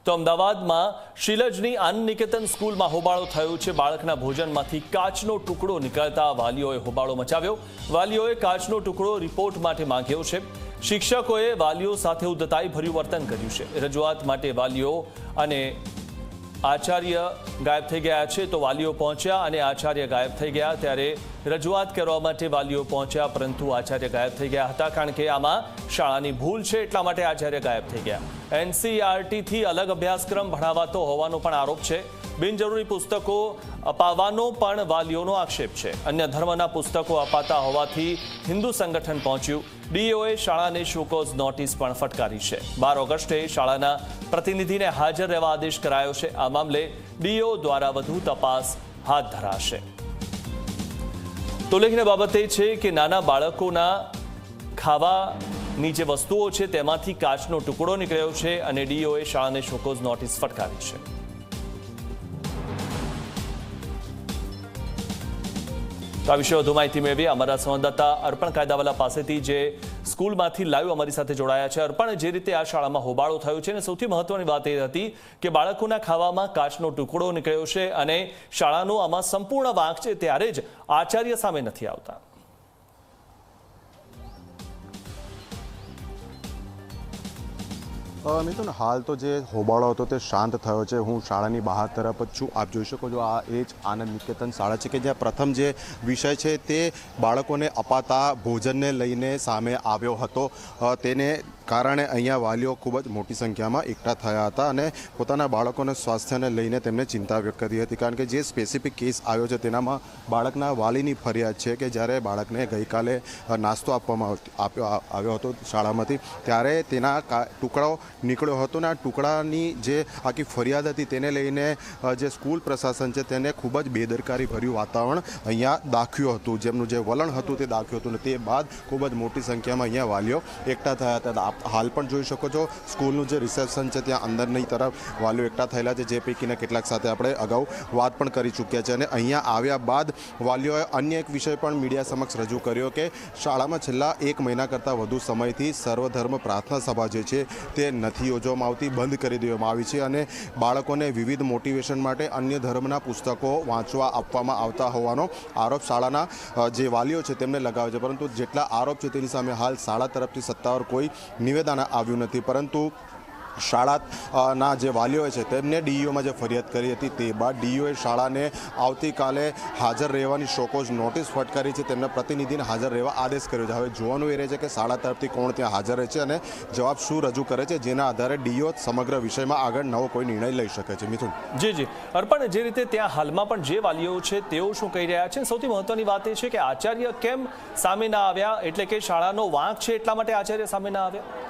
તો અમદાવાદમાં શિલજની આનંદ નિકેતન સ્કૂલમાં હોબાળો થયો છે। બાળકના ભોજનમાંથી કાચનો ટુકડો નીકળતા વાલીઓએ હોબાળો મચાવ્યો। વાલીઓએ કાચનો ટુકડો રિપોર્ટ માટે માંગ્યો છે। શિક્ષકોએ વાલીઓ સાથે ઉદ્ધતાઈ ભર્યું વર્તન કર્યું છે। રજૂઆત માટે વાલીઓ અને આચાર્ય ગાયબ થઈ ગયા છે। તો વાલીઓ પહોંચ્યા અને આચાર્ય ગાયબ થઈ ગયા। ત્યારે રજૂઆત કરવા માટે વાલીઓ પહોંચ્યા, પરંતુ આચાર્ય ગાયબ થઈ ગયા હતા, કારણ કે આમાં શાળાની ભૂલ છે, એટલા માટે આચાર્ય ગાયબ થઈ ગયા। એનસીઈઆરટીથી અલગ અભ્યાસક્રમ ભણાવાતો હોવાનો પણ આરોપ છે। બિનજરૂરી પુસ્તકો અપાવવાનો પણ વાલીઓનો આક્ષેપ છે। અન્ય ધર્મના પુસ્તકો અપાતા હોવાથી હિન્દુ સંગઠન પહોંચ્યું। ડીઓએ શાળાને શોકોઝ નોટિસ પણ ફટકારી છે। 12 ઓગસ્ટે શાળાના પ્રતિનિધિને હાજર રહેવા આદેશ કરાયો છે। આ મામલે ડીઓ દ્વારા વધુ તપાસ હાથ ધરાશે। તો ઉલ્લેખનીય બાબત એ છે કે નાના બાળકોના ખાવાની જે વસ્તુઓ છે તેમાંથી કાચનો ટુકડો નીકળ્યો છે અને ડીઓએ શાળાને શોકોઝ નોટિસ ફટકારી છે। તો આ વિશે વધુ માહિતી મેળવી અમારા સંવાદદાતા અર્પણ કાયદાવાલા પાસેથી, જે સ્કૂલમાંથી લાઈવ અમારી સાથે જોડાયા છે। અર્પણ, જે રીતે આ શાળામાં હોબાળો થયો છે અને સૌથી મહત્વની વાત એ હતી કે બાળકોના ખાવામાં કાચનો ટુકડો નીકળ્યો છે અને શાળાનો આમાં સંપૂર્ણ વાંક છે, ત્યારે જ આચાર્ય સામે નથી આવતા। મિથુન, હાલ તો જે હોબાળો હતો તે શાંત થયો છે। હું શાળાની બહાર તરફ જ છું। આપ જોઈ શકો છો, આ એ જ આનંદ નિકેતન શાળા છે કે જ્યાં પ્રથમ જે વિષય છે તે બાળકોને અપાતા ભોજનને લઈને સામે આવ્યો હતો। તેને કારણે અહીંયા વાલીઓ ખૂબ જ મોટી સંખ્યામાં એકઠા થયા હતા અને પોતાના બાળકોના સ્વાસ્થ્યને લઈને તેમને ચિંતા વ્યક્ત કરી હતી, કારણ કે જે સ્પેસિફિક કેસ આવ્યો છે તેનામાં બાળકના વાલીની ફરિયાદ છે કે જ્યારે બાળકને ગઈકાલે નાસ્તો આપવામાં આવ્યો હતો શાળામાંથી, ત્યારે તેના ટુકડાઓ નીકળ્યો હતો અને આ ટુકડાની જે આખી ફરિયાદ હતી તેને લઈને જે સ્કૂલ પ્રશાસન છે તેને ખૂબ જ બેદરકારીભર્યું વાતાવરણ અહીંયા દાખ્યું હતું। જેમનું જે વલણ હતું તે દાખ્યું હતું અને તે બાદ ખૂબ જ મોટી સંખ્યામાં અહીંયા વાલીઓ એકઠા થયા હતા। હાલ પણ જોઈ શકો છો, સ્કૂલનું જે રિસેપ્શન છે ત્યાં અંદરની તરફ વાલીઓ એકઠા થયેલા છે, જે પૈકીના કેટલાક સાથે આપણે અગાઉ વાત પણ કરી ચૂક્યા છે। અને અહીંયા આવ્યા બાદ વાલીઓએ અન્ય એક વિષય પણ મીડિયા સમક્ષ રજૂ કર્યો કે શાળામાં છેલ્લા 1 મહિના કરતાં વધુ સમયથી સર્વધર્મ પ્રાર્થના સભા જે છે તે નથી યોજવામાં આવતી, બંધ કરી દેવામાં આવી છે અને બાળકોને વિવિધ મોટિવેશન માટે અન્ય ધર્મના પુસ્તકો વાંચવા આપવામાં આવતા હોવાનો આરોપ શાળાના જે વાલીઓ છે તેમને લગાવે છે। પરંતુ જેટલા આરોપ છે તેની સામે હાલ શાળા તરફથી સત્તાવાર કોઈ નિવેદન આવ્યું નથી, પરંતુ શાળાના જે વાલીઓ છે તેમને ડીઈઓમાં જે ફરિયાદ કરી હતી તે બાદ ડીઈઓએ શાળાને આવતીકાલે હાજર રહેવાની શોકોઝ નોટિસ ફટકારી છે। તેમના પ્રતિનિધિને હાજર રહેવા આદેશ કર્યો છે। હવે જોવાનું એ રહે છે કે શાળા તરફથી કોણ ત્યાં હાજર રહે છે અને જવાબ શું રજૂ કરે છે, જેના આધારે ડીઈઓ સમગ્ર વિષયમાં આગળ નવો કોઈ નિર્ણય લઈ શકે છે। મિથુન, જી અર્પણ, જે રીતે ત્યાં હાલમાં પણ જે વાલીઓ છે તેઓ શું કહી રહ્યા છે, સૌથી મહત્વની વાત એ છે કે આચાર્ય કેમ સામે ના આવ્યા, એટલે કે શાળાનો વાંક છે એટલા માટે આચાર્ય સામે ના આવ્યા?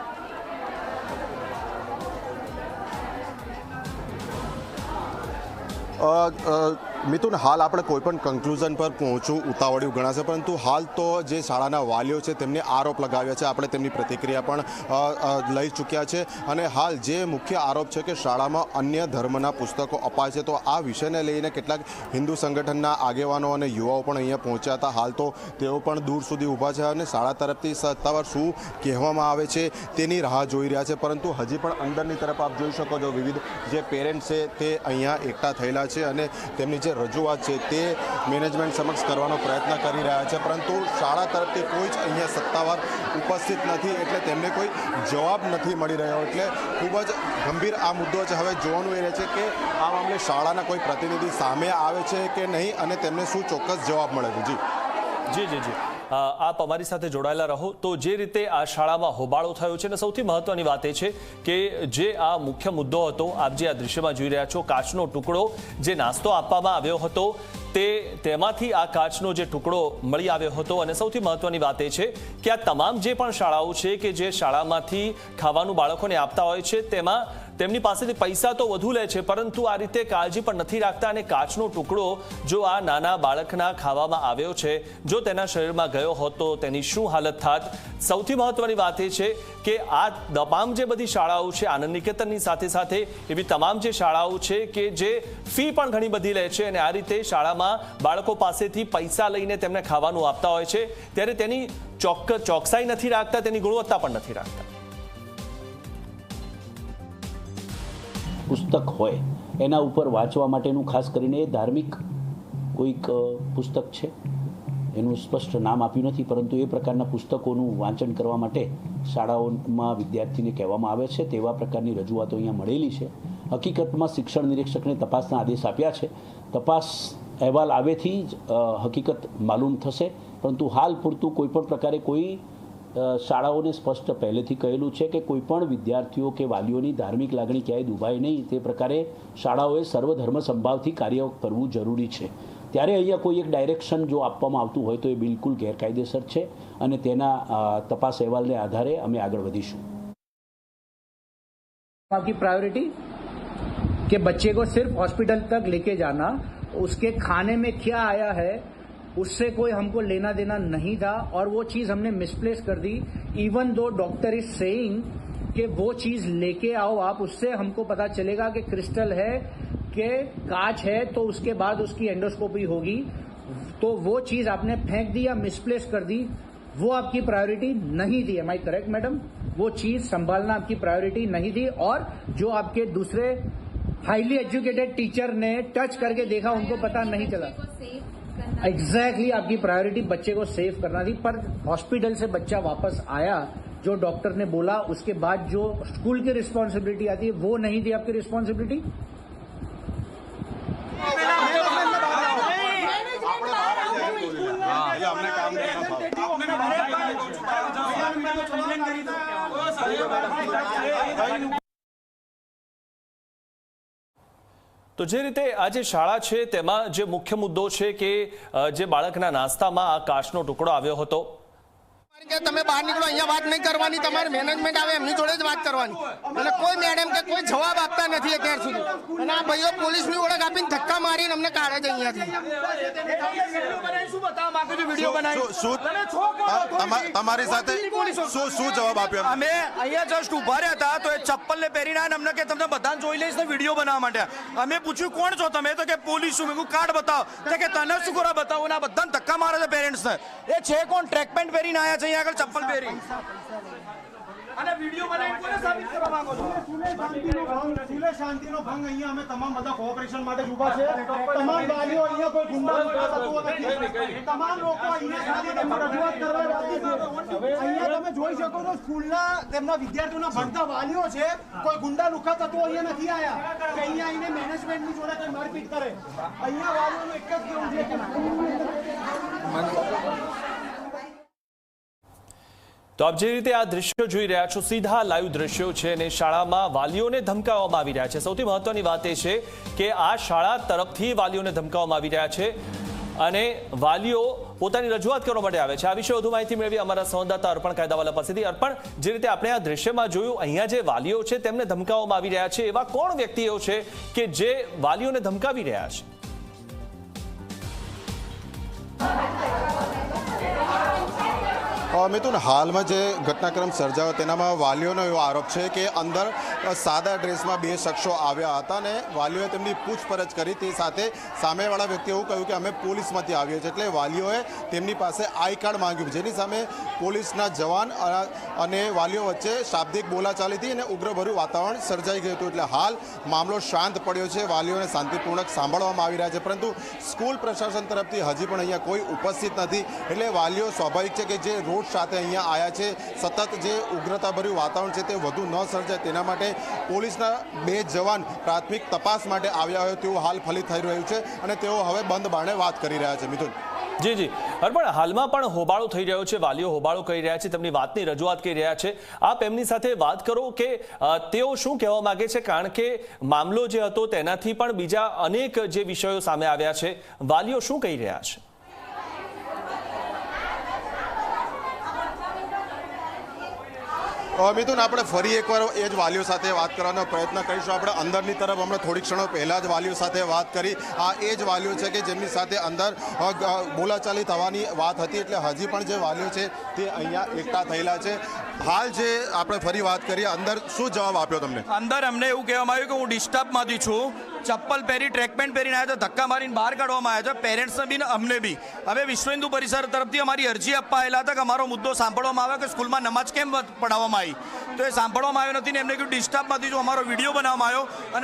મિથુન, હાલ આપણે કોઈ પણ કન્ક્લુઝન પર પહોંચવું ઉતાવળ્યું ગણાશે, પરંતુ હાલ તો જે શાળાના વાલીઓ છે તેમને આરોપ લગાવ્યા છે, આપણે તેમની પ્રતિક્રિયા પણ લઈ ચૂક્યા છે અને હાલ જે મુખ્ય આરોપ છે કે શાળામાં અન્ય ધર્મના પુસ્તકો અપાય છે, તો આ વિષયને લઈને કેટલાક હિન્દુ સંગઠનના આગેવાનો અને યુવાઓ પણ અહીંયા પહોંચ્યા હતા। હાલ તો તેઓ પણ દૂર સુધી ઊભા છે અને શાળા તરફથી સત્તાવાર શું કહેવામાં આવે છે તેની રાહ જોઈ રહ્યા છે। પરંતુ હજી પણ અંદરની તરફ આપ જોઈ શકો છો, વિવિધ જે પેરેન્ટ્સ છે તે અહીંયા એકઠા થયેલા છે અને તેમની જે રજૂઆત છે તે મેનેજમેન્ટ સમક્ષ કરવાનો પ્રયત્ન કરી રહ્યા છે, પરંતુ શાળા તરફથી કોઈ જ અહીંયા સત્તાવાર ઉપસ્થિત નથી, એટલે તેમને કોઈ જવાબ નથી મળી રહ્યો। એટલે ખૂબ જ ગંભીર આ મુદ્દો છે। હવે જોવાનું એ રહે છે કે આ મામલે શાળાના કોઈ પ્રતિનિધિ સામે આવે છે કે નહીં અને તેમને શું ચોક્કસ જવાબ મળે છે। જી આપ અમારી સાથે જોડાયેલા રહો। તો જે રીતે આ શાળામાં હોબાળો થયો છે અને સૌથી મહત્વની વાત એ છે કે જે આ મુખ્ય મુદ્દો હતો, આપ જે આ દૃશ્યમાં જોઈ રહ્યા છો, કાચનો ટુકડો જે નાસ્તો આપવામાં આવ્યો હતો તેમાંથી આ કાચનો જે ટુકડો મળી આવ્યો હતો। અને સૌથી મહત્વની વાત એ છે કે આ તમામ જે પણ શાળાઓ છે કે જે શાળામાંથી ખાવાનું બાળકોને આપતા હોય છે તેમાં તેમની પાસેથી પૈસા તો વધુ લે છે, પરંતુ આ રીતે કાળજી પણ નથી રાખતા અને કાચનો ટુકડો જો આ નાના બાળકના ખાવામાં આવ્યો છે, જો તેના શરીરમાં ગયો હોત તો તેની શું હાલત થાત। સૌથી મહત્વની વાત એ છે કે આ તમામ જે બધી શાળાઓ છે, આનંદ નિકેતનની સાથે સાથે એવી તમામ જે શાળાઓ છે કે જે ફી પણ ઘણી બધી લે છે અને આ રીતે શાળામાં બાળકો પાસેથી પૈસા લઈને તેમને ખાવાનું આપતા હોય છે, ત્યારે તેની ચોકસાઈ નથી રાખતા, તેની ગુણવત્તા પણ નથી રાખતા। પુસ્તક હોય એના ઉપર વાંચવા માટેનું ખાસ કરીને એ ધાર્મિક કોઈક પુસ્તક છે, એનું સ્પષ્ટ નામ આપ્યું નથી, પરંતુ એ પ્રકારના પુસ્તકોનું વાંચન કરવા માટે શાળાઓમાં વિદ્યાર્થીને કહેવામાં આવે છે. તેવા પ્રકારની રજૂઆતો અહીંયા મળેલી છે. હકીકતમાં શિક્ષણ નિરીક્ષકને તપાસના આદેશ આપ્યા છે. તપાસ અહેવાલ આવેથી જ હકીકત માલુમ થશે, પરંતુ હાલ પૂરતું કોઈપણ પ્રકારે કોઈ શાળાઓને સ્પષ્ટ પહેલેથી કહેલું છે કે કોઈપણ વિદ્યાર્થીઓ કે વાલીઓની ધાર્મિક લાગણી ક્યાંય દુભાય નહીં, તે પ્રકારે શાળાઓએ સર્વધર્મ સંભાવથી કાર્ય કરવું જરૂરી છે. ત્યારે અહીંયા કોઈ એક ડાયરેક્શન જો આપવામાં આવતું હોય તો એ બિલકુલ ગેરકાયદેસર છે અને તેના તપાસ અહેવાલને આધારે અમે આગળ વધીશું. आपकी प्रायोरिटी कि बच्चे को सिर्फ हॉस्पिटल तक लेके जाना, उसके खाने में क्या आया है उससे कोई हमको लेना देना नहीं था और वो चीज हमने मिसप्लेस कर दी. Even though doctor is saying कि वो चीज लेके आओ आप, उससे हमको पता चलेगा कि क्रिस्टल है कि कांच है, तो उसके बाद उसकी एंडोस्कोपी होगी. तो वो चीज आपने फेंक दी या मिसप्लेस कर दी, वो आपकी प्रायोरिटी नहीं थी. Am I correct madam? वो चीज संभालना आपकी प्रायोरिटी नहीं थी और जो आपके दूसरे हाईली एजुकेटेड टीचर ने टच करके देखा उनको पता नहीं चला. एग्जैक्टली आपकी प्रायोरिटी बच्चे को सेव करना थी, पर हॉस्पिटल से बच्चा वापस आया जो डॉक्टर ने बोला, उसके बाद जो स्कूल की रिस्पॉन्सिबिलिटी आती है वो नहीं थी आपकी रिस्पॉन्सिबिलिटी. તો જે રીતે આ જે શાળા છે તેમાં જે મુખ્ય મુદ્દો છે કે જે બાળકના નાસ્તામાં આ કાચનો ટુકડો આવ્યો હતો. કે તમે બહાર નીકળો, અહીંયા વાત નહીં કરવાની, તમારે મેનેજમેન્ટ આવે એમની જોડે જ વાત કરવાની. અને કોઈ મેડમ કે કોઈ જવાબ આપતા નથી અત્યાર સુધી. અને આ ભાઈઓ પોલીસની ઓળખ આપીને ધક્કા મારીને અમને કાઢે છે અહીંયાથી. તમારી સાથે શું જવાબ આપ્યો? અમે અહીંયા જસ્ટ ઉભા રહ્યા હતા તો એ ચપ્પલને પહેરીને આવીને અમને કે તમને બધાને જોઈ લઈશ ને વિડીયો બનાવવા માટે. અમે પૂછ્યું કોણ છો તમે? તો કે પોલીસ છું. મેં કાર્ડ બતાવો. તો કે તને શું કરો બતાવો? ને આ બધાને ધક્કા મારે છે પેરેન્ટ્સને. એ છે કોણ? ટ્રેક પેન્ટ પહેરીને આવ્યા છે અહીંયા આગળ, ચપ્પલ પહેરી અને વિડીયો બનાવી કોને સાબિત કરવા માંગો છો? શાંતિનો ભંગ અહીંયા અમે તમામ બધા કોઓપરેશન માટે જ ઊભા છે. તમામ વાલીઓ અહીંયા કોઈ ગુંડા તત્વો નથી. તમામ લોકો અહીંયા સાથે તમને રજૂઆત કરવા રાજી છે. અહીંયા તમે જોઈ શકો છો સ્કૂલના તેમના વિદ્યાર્થીઓના ભણતા વાલીઓ છે. કોઈ ગુંડા લુખા તત્વો અહીંયા નથી આવ્યા કે અહીંયા આવીને મેનેજમેન્ટની જોડે કોઈ મારપીટ કરે. અહીંયા વાલીઓનું એક જ કેવું છે કે તો આપ જે રીતે આ દ્રશ્યો જોઈ રહ્યા છો, સીધા લાઈવ દ્રશ્યો છે અને શાળામાં વાલીઓને ધમકાવવામાં આવી રહ્યા છે. સૌથી મહત્વની વાત એ છે કે આ શાળા તરફથી વાલીઓને ધમકાવવામાં આવી રહ્યા છે અને વાલીઓ પોતાની રજૂઆત કરવા માટે આવે છે. આ વિશે વધુ માહિતી મેળવી અમારા સંવાદદાતા અર્પણ કાયદાવાલા પાસેથી. અર્પણ, જે રીતે આપણે આ દ્રશ્યમાં જોયું, અહીંયા જે વાલીઓ છે તેમને ધમકાવવામાં આવી રહ્યા છે, એવા કોણ વ્યક્તિઓ છે કે જે વાલીઓને ધમકાવી રહ્યા છે? મિથુન, હાલમાં જે ઘટનાક્રમ સર્જાયો તેનામાં વાલીઓનો એવો આરોપ છે કે અંદર સાદા ડ્રેસમાં બે શખ્સો આવ્યા હતા અને વાલીઓએ તેમની પૂછપરછ કરી. તે સાથે સામેવાળા વ્યક્તિએ એવું કહ્યું કે અમે પોલીસમાંથી આવીએ છીએ. એટલે વાલીઓએ તેમની પાસે આઈ કાર્ડ માંગ્યું, જેની સામે પોલીસના જવાન અને વાલીઓ વચ્ચે શાબ્દિક બોલાચાલી હતી અને ઉગ્રભર્યું વાતાવરણ સર્જાઈ ગયું હતું. એટલે હાલ મામલો શાંત પડ્યો છે, વાલીઓને શાંતિપૂર્વક સાંભળવામાં આવી રહ્યા છે, પરંતુ સ્કૂલ પ્રશાસન તરફથી હજી પણ અહીંયા કોઈ ઉપસ્થિત નથી. એટલે વાલીઓ સ્વાભાવિક છે કે જે રોડ સાથે અહીંયા આવ્યા છે, સતત જે ઉગ્રતાભર્યું વાતાવરણ છે તે વધુ ન સર્જાય તેના માટે પોલીસના બે જવાન પ્રાથમિક તપાસ માટે આવ્યા હોય તેવું હાલ ફલિત થઈ રહ્યું છે અને તેઓ હવે બંધ બારણે વાત કરી રહ્યા છે. મિથુન. જી અર્પણ, હાલમાં પણ હોબાળો થઈ રહ્યો છે, વાલીઓ હોબાળો કરી રહ્યા છે, તેમની વાતની રજૂઆત કરી રહ્યા છે. આપ એમની સાથે વાત કરો કે તેઓ શું કહેવા માંગે છે, કારણ કે મામલો જે હતો તેનાથી પણ બીજા અનેક જે વિષયો સામે આવ્યા છે. વાલીઓ શું કહી રહ્યા છે? મિથુન, આપણે ફરી એકવાર એ જ વાલીઓ સાથે વાત કરવાનો પ્રયત્ન કરીશું. આપણે અંદરની તરફ હમણાં થોડીક ક્ષણો પહેલાં જ વાલીઓ સાથે વાત કરી. આ એ જ વાલીઓ છે કે જેમની સાથે અંદર બોલાચાલી થવાની વાત હતી. એટલે હજી પણ જે વાલીઓ છે તે અહીંયા એકઠા થયેલા છે. હાલ જે આપણે ફરી વાત કરીએ, અંદર શું જવાબ આપ્યો તમને? અંદર અમને એવું કહેવામાં આવ્યું કે હું ડિસ્ટર્બમાંથી છું, ચપ્પલ પહેરી ટ્રેક પેન્ટ પહેરીને આવ્યા છે, ધક્કા મારીને બહાર કાઢવામાં આવ્યા છે, પેરેન્ટ્સને બી અમને બી. હવે વિશ્વ હિન્દુ પરિષદ તરફથી અમારી અરજી આપવા આવેલા હતા કે અમારો મુદ્દો સાંભળવામાં આવે કે સ્કૂલમાં નમાજ કેમ પઢાવવામાં આવી, તો એ સાંભળવામાં આવ્યો નથી ને એમને કહ્યું ડિસ્ટર્બમાંથી જો અમારો વિડીયો બનાવવામાં આવ્યો અને